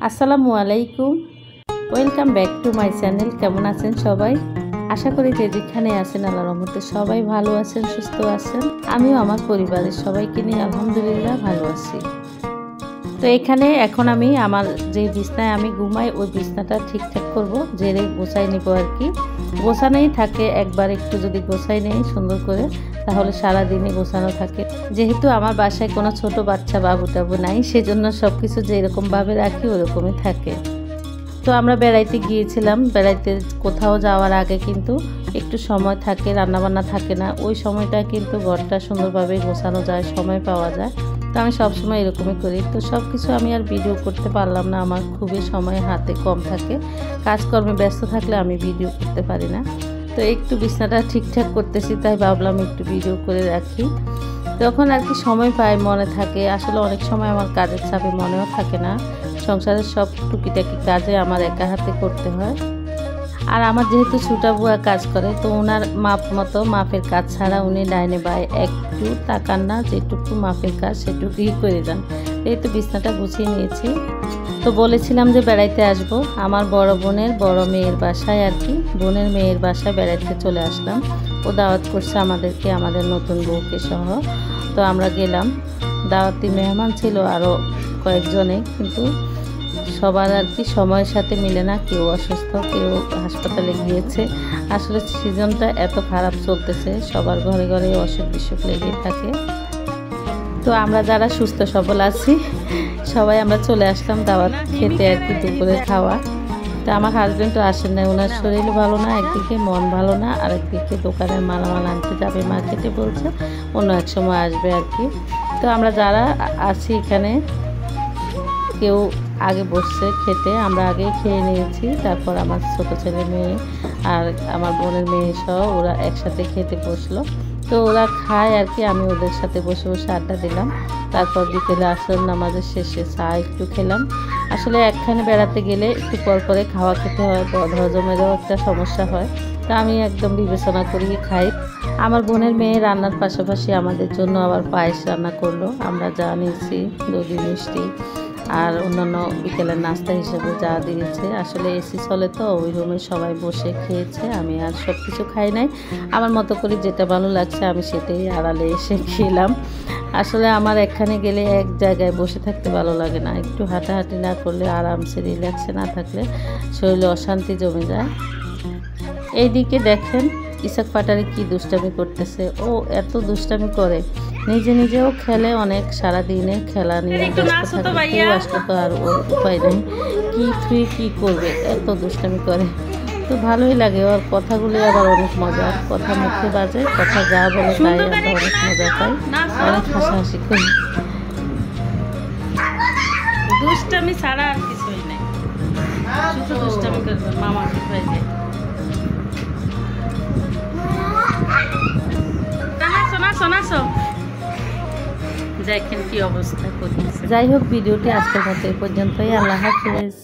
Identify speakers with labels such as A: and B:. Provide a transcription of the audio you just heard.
A: আসসালামু আলাইকুম, welcome back to my channel. কেমন আছেন সবাই? আশা করি যে যেখানে আছেন আল্লাহর রহমতে সবাই ভালো আছেন, সুস্থ আছেন। আমিও আমার পরিবারের সবাইকে নিয়ে আলহামদুলিল্লাহ ভালো আছি। তো এখানে এখন আমি আমার যে বিছনায় আমি ঘুমাই ওই বিছনাটা ঠিকঠাক করব, জেরে গোছাই নিব আর কি। গোছানোই থাকে, একবার একটু যদি গোছাই নেই সুন্দর করে তাহলে সারাদিনই গোছানো থাকে। যেহেতু আমার বাসায় কোনো ছোট বাচ্চা বাবু টাবু নাই, সেজন্য সব কিছু যেরকমভাবে রাখি ওরকমই থাকে। তো আমরা বেড়াইতে গিয়েছিলাম, বেড়াইতে কোথাও যাওয়ার আগে কিন্তু একটু সময় থাকে, রান্নাবান্না থাকে না, ওই সময়টা কিন্তু ঘরটা সুন্দরভাবে গোছানো যায়, সময় পাওয়া যায়। তো আমি সবসময় এরকমই করি। তো সব কিছু আমি আর ভিডিও করতে পারলাম না, আমার খুবই সময় হাতে কম থাকে, কাজকর্মে ব্যস্ত থাকলে আমি ভিডিও করতে পারি না। তো একটু বিছানাটা ঠিকঠাক করতেছি, তাই ভাবলাম একটু ভিডিও করে রাখি। তখন আর কি সময় পাই, মনে থাকে। আসলে অনেক সময় আমার কাজের চাপে মনেও থাকে না, সংসারের সব টুকিটাকি কাজে আমার একা হাতে করতে হয়। আর আমার যেহেতু ছোটা বুয়া কাজ করে, তো ওনার মাপ মতো মাপের কাজ ছাড়া উনি ডাইনে বাই একটু তাকান না, যেটুকু মাপের কাজ সেটুকুই করে যান। এই তো বিছনাটা গুছিয়ে নিয়েছি। তো বলেছিলাম যে বেড়াইতে আসব আমার বড় বোনের বড় মেয়ের বাসায় আর কি, বোনের মেয়ের বাসায় বেড়াইতে চলে আসলাম। ও দাওয়াত করছে আমাদেরকে, আমাদের নতুন বউকে সহ। তো আমরা গেলাম, দাওয়াতি মেহমান ছিল আরও কয়েকজনে, কিন্তু সবার আর কি সময়ের সাথে মিলে না, কেউ অসুস্থ, কেউ হাসপাতালে গিয়েছে। আসলে সিজনটা এত খারাপ চলতেছে, সবার ঘরে ঘরে অসুখ বিসুখ লেগে থাকে। তো আমরা যারা সুস্থ সবল আছি সবাই আমরা চলে আসলাম দাওয়াত খেতে আর কি, দুপুরের খাওয়া। তো আমার হাজব্যান্ড তো আসেন না, ওনার শরীর ভালো না, একদিকে মন ভালো না, আর একদিকে দোকানের মালামাল আনতে যাবে মার্কেটে বলছে, অন্য এক সময় আসবে আর কি। তো আমরা যারা আছি এখানে, কেউ আগে বসছে খেতে, আমরা আগে খেয়ে নিয়েছি। তারপর আমার ছোট ছেলে মেয়ে আর আমার বোনের মেয়ে সহ ওরা একসাথে খেতে বসলো। তো ওরা খায় আর কি, আমি ওদের সাথে বসে বসে আড্ডা দিলাম। তারপর বিকেলে আসর নামাজের শেষে চা একটু খেলাম। আসলে একখানে বেড়াতে গেলে একটু পর পরে খাওয়া খেতে হয়, হজমেরও একটা সমস্যা হয়। তা আমি একদম বিবেচনা করি খাই। আমার বোনের মেয়ে রান্নার পাশাপাশি আমাদের জন্য আবার পায়েস রান্না করলো। আমরা যা নিয়েছি দই মিষ্টি আর অন্যান্য বিকেলের নাস্তা হিসেবে যা দিয়েছে। আসলে এসি চলে তো, ওই রুমে সবাই বসে খেয়েছে, আমি আর সব কিছু খাই নাই। আমার মতো করে যেটা ভালো লাগছে আমি সেটাই আড়ালে এসে খেলাম। আসলে আমার এখানে গেলে এক জায়গায় বসে থাকতে ভালো লাগে না, একটু হাঁটাহাঁটি না করলে, আরামসে রিল্যাক্সে না থাকলে শরীরে অশান্তি জমে যায়। এইদিকে দেখেন ইসাক পাটারি কি দুষ্টামি করতেছে। ও এত দুষ্টামি করে, নিজে নিজেও খেলে অনেক, সারাদিনে খেলা নিয়ে ব্যস্ত থাকে। কেউ আসলে তো আর ওর উপায় নেই, কি করবে, এত দুষ্টামি করে। তো ভালোই লাগে, ওর কথাগুলি আবার অনেক মজার, কথা মুখে বাজে, কথা যা বলে তাই আমরা অনেক মজা পাই, অনেক হাসাহাসি করি। দুষ্টামি ছাড়া আর কিছুই নেই, শুধু দুষ্টামি করবে মামা ভাই। দেখেন কি অবস্থা করতেছে। যাই হোক, ভিডিওটি আজকের মতো এই পর্যন্তই। আল্লাহ হাফেজ।